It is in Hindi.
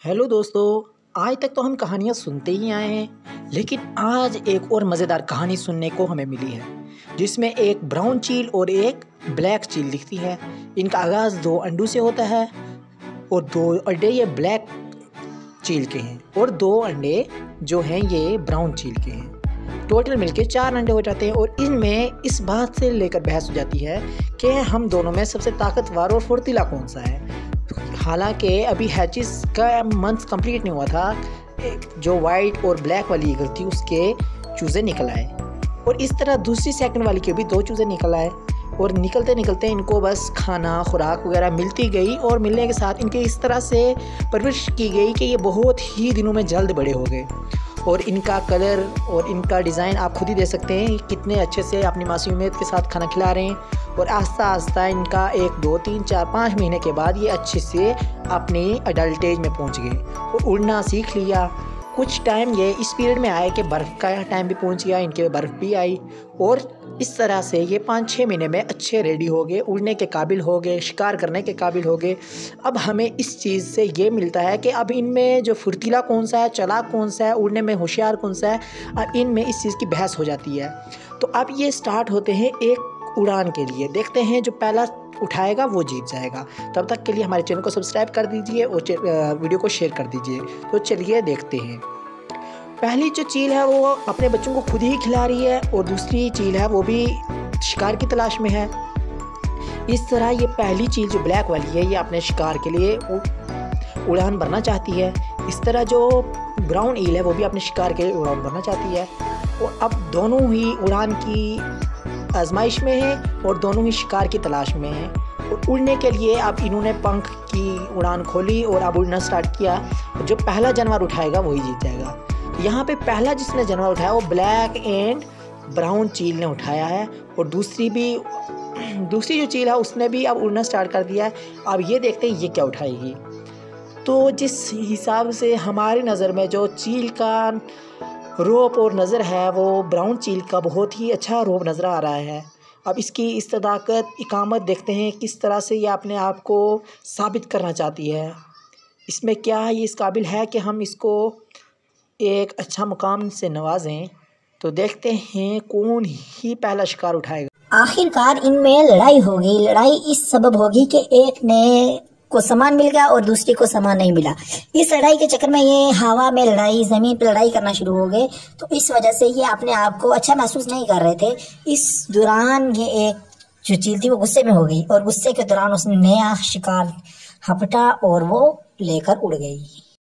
हेलो दोस्तों। आज तक तो हम कहानियाँ सुनते ही आए हैं, लेकिन आज एक और मज़ेदार कहानी सुनने को हमें मिली है, जिसमें एक ब्राउन चील और एक ब्लैक चील दिखती है। इनका आगाज़ 2 अंडों से होता है और 2 अंडे ये ब्लैक चील के हैं और 2 अंडे जो हैं ये ब्राउन चील के हैं। टोटल मिलके 4 अंडे हो जाते हैं और इनमें इस बात से लेकर बहस हो जाती है कि हम दोनों में सबसे ताकतवर और फुर्तीला कौन सा है। हालांकि अभी हैचिस का मंथ कंप्लीट नहीं हुआ था, जो वाइट और ब्लैक वाली ईगल थी उसके चूज़े निकल आए और इस तरह दूसरी सेकंड वाली के भी 2 चूज़े निकल आए और निकलते निकलते इनको बस खाना खुराक वगैरह मिलती गई और मिलने के साथ इनके इस तरह से परवरिश की गई कि ये बहुत ही दिनों में जल्द बड़े हो गए और इनका कलर और इनका डिज़ाइन आप खुद ही दे सकते हैं कितने अच्छे से अपनी मासूमियत के साथ खाना खिला रहे हैं। और आस्ता आस्ता इनका 1, 2, 3, 4, 5 महीने के बाद ये अच्छे से अपनी अडल्ट एज में पहुंच गए और उड़ना सीख लिया। कुछ टाइम ये इस पीरियड में आए कि बर्फ़ का टाइम भी पहुंच गया, इनके बर्फ़ भी आई और इस तरह से ये 5-6 महीने में अच्छे रेडी हो गए, उड़ने के काबिल हो गए, शिकार करने के काबिल हो गए। अब हमें इस चीज़ से ये मिलता है कि अब इनमें जो फुर्तीला कौन सा है, चालाक कौन सा है, उड़ने में होशियार कौन सा है, अब इनमें इस चीज़ की बहस हो जाती है। तो अब ये स्टार्ट होते हैं एक उड़ान के लिए। देखते हैं जो पहला उठाएगा वो जीत जाएगा। तब तक के लिए हमारे चैनल को सब्सक्राइब कर दीजिए और वीडियो को शेयर कर दीजिए। तो चलिए देखते हैं। पहली जो चील है वो अपने बच्चों को खुद ही खिला रही है और दूसरी चील है वो भी शिकार की तलाश में है। इस तरह ये पहली चील जो ब्लैक वाली है ये अपने शिकार के लिए उड़ान भरना चाहती है। इस तरह जो ब्राउन ईल है वो भी अपने शिकार के लिए उड़ान भरना चाहती है और अब दोनों ही उड़ान की आजमाइश में है और दोनों ही शिकार की तलाश में है। और उड़ने के लिए अब इन्होंने पंख की उड़ान खोली और अब उड़ना स्टार्ट किया। जो पहला जानवर उठाएगा वही जीत जाएगा। यहाँ पे पहला जिसने जानवर उठाया वो ब्लैक एंड ब्राउन चील ने उठाया है और दूसरी जो चील है उसने भी अब उड़ना स्टार्ट कर दिया है। अब ये देखते हैं ये क्या उठाएगी। तो जिस हिसाब से हमारी नज़र में जो चील का रोप और नज़र है वो ब्राउन चील का बहुत ही अच्छा रोप नज़र आ रहा है। अब इसकी इस्तदाकत इकामत देखते हैं किस तरह से ये अपने आप को साबित करना चाहती है। इसमें क्या ये इस काबिल है कि हम इसको एक अच्छा मुकाम से नवाजें। तो देखते हैं कौन ही पहला शिकार उठाएगा। आखिरकार इनमें लड़ाई होगी। लड़ाई इस सबब होगी कि एक ने को सामान मिल गया और दूसरी को सामान नहीं मिला। इस लड़ाई के चक्कर में ये हवा में लड़ाई, जमीन पर लड़ाई करना शुरू हो गए। तो इस वजह से ये अपने आप को अच्छा महसूस नहीं कर रहे थे। इस दौरान ये एक जो चील थी वो गुस्से में हो गई और गुस्से के दौरान उसने नया शिकार हपटा और वो लेकर उड़ गई।